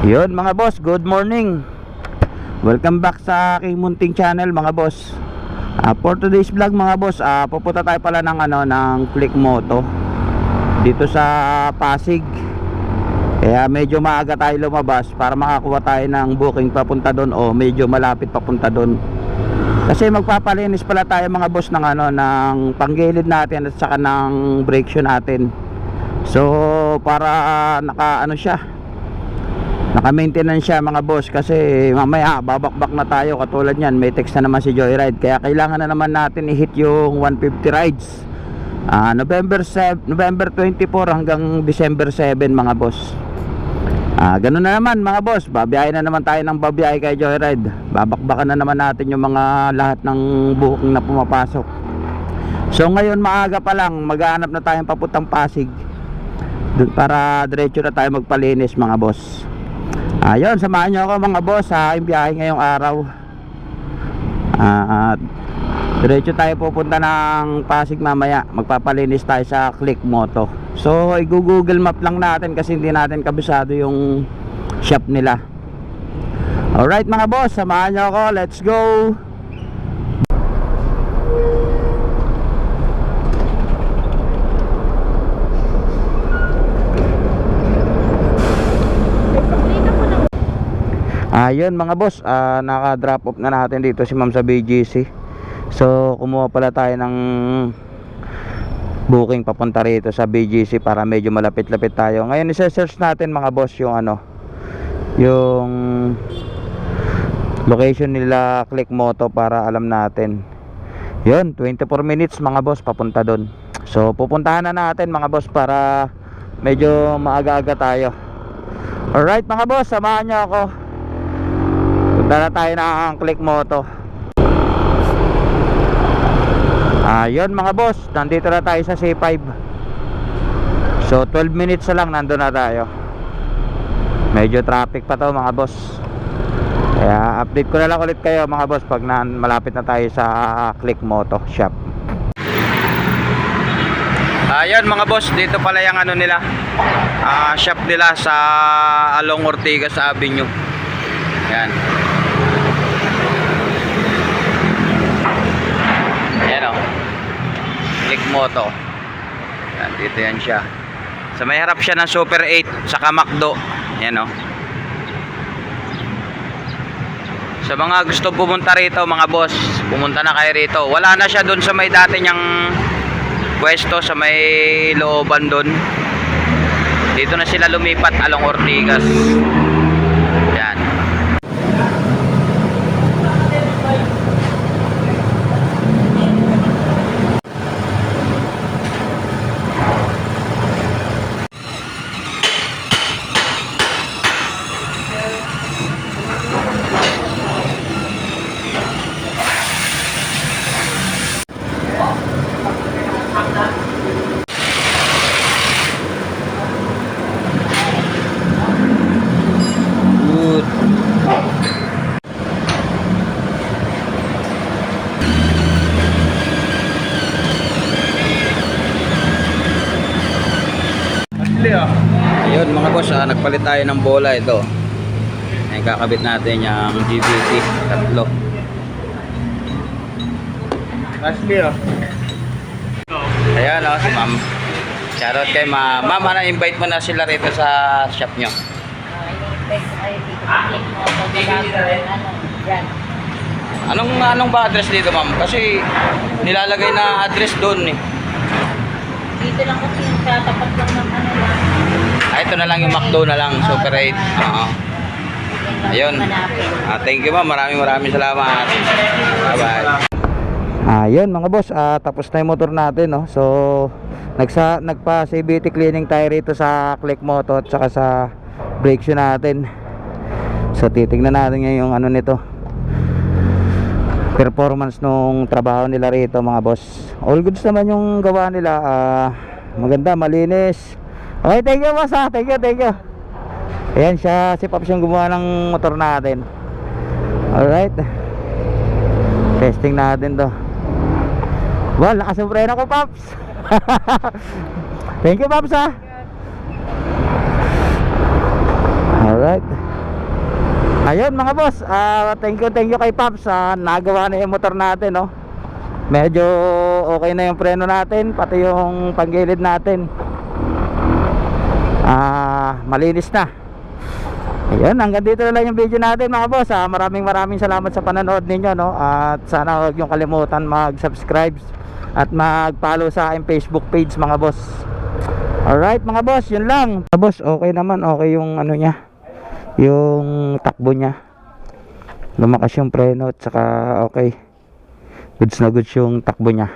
Yun mga boss, good morning. Welcome back sa aking munting channel mga boss. For today's vlog mga boss, pupunta tayo pala ng Click Moto dito sa Pasig. Kaya medyo maaga tayo lumabas para makakuha tayo ng booking papunta doon o medyo malapit papunta doon. Kasi magpapalinis pala tayo mga boss ng ng panggilid natin at saka ng brake shoe natin. So para naka-maintenance siya mga boss, kasi mamaya babakbak na tayo katulad niyan, may text na naman si Joyride, kaya kailangan na naman natin i-hit yung 150 rides. November 24 hanggang December 7 mga boss. Ganun na naman mga boss, babiyahe na naman tayo ng babiyahe kay Joyride. Babakbakan na naman natin yung mga lahat ng booking na pumapasok. So ngayon maaga pa lang, maghahanap na tayong papuntang Pasig dun para diretso na tayo magpalinis mga boss. Ayun, samahan nyo ako mga boss sa aking biyahe ngayong araw. Diretso tayo pupunta ng Pasig mamaya. Magpapalinis tayo sa Click Moto. So i-google map lang natin kasi hindi natin kabisado yung shop nila. Alright mga boss, samahan nyo ako. Let's go. Ayun mga boss, naka-drop off na natin dito si ma'am sa BGC. So kumuha pala tayo ng booking papunta rito sa BGC para medyo malapit-lapit tayo. Ngayon isa-search natin mga boss yung yung location nila Click Moto para alam natin. Yun, 24 minutes mga boss papunta doon. So pupuntahan na natin mga boss para medyo maaga-aga tayo. Alright mga boss, samahan nyo ako. Punta na tayo ng Click Moto. Yun mga boss, nandito na tayo sa C5. So 12 minutes na lang nandun na tayo. Medyo traffic pa to mga boss, kaya update ko na lang ulit kayo mga boss pag malapit na tayo sa Click Moto shop. Ayun mga boss, dito pala yung nila, shop nila sa Along Ortigas Avenue. Yan. Yan o, Click Moto. Yan, dito yan siya. So may harap siya ng Super 8 saka McDo. Yan o. Sa mga gusto pumunta rito mga boss, pumunta na kayo rito. Wala na siya dun sa may dati niyang pwesto sa may looban dun. Dito na sila lumipat Along Ortigas. Yan. Ayun mga boss, nagpalit tayo ng bola. Ito ay kakabit natin yung GBT tatlo. Ayan o, si ma'am. Shoutout kay ma'am. Ma'am, invite mo na sila rito sa shop nyo. Anong ba address dito ma'am? Kasi nilalagay na address doon eh. Dito lang kasi yung sa tapat lang ng Ito na lang yung McDo na lang, Super 8. Ayun. Thank you ma'am, maraming salamat. Bye bye. Ayun mga boss, tapos na yung motor natin, no? So nagpa CVT cleaning tayo rito sa Click Moto at saka sa brake shoe natin. So titingnan natin ngayon yung nito, performance nung trabaho nila rito mga boss. All goods naman yung gawa nila, maganda, malinis. Okay, thank you boss, thank you. Ayan siya, si Pops yung gumawa ng motor natin. Alright, testing natin to. Wow, nakasubrena ko Pops. Thank you Pops. Alright. ayun mga boss, thank you kay Pops sa nagawa na yung motor natin, no. Medyo okay na yung preno natin, pati yung panggilid natin. Malinis na. Ayun, hanggang dito na lang yung video natin mga boss. Maraming salamat sa panonood ninyo, no. At sana huwag yung kalimutan mag-subscribe at mag-follow sa aking Facebook page mga boss. Alright mga boss, yun lang. Mga boss, okay naman, okay yung ano niya, yung takbo niya. Lumakas yung preno at saka okay. Goods na goods yung takbo niya.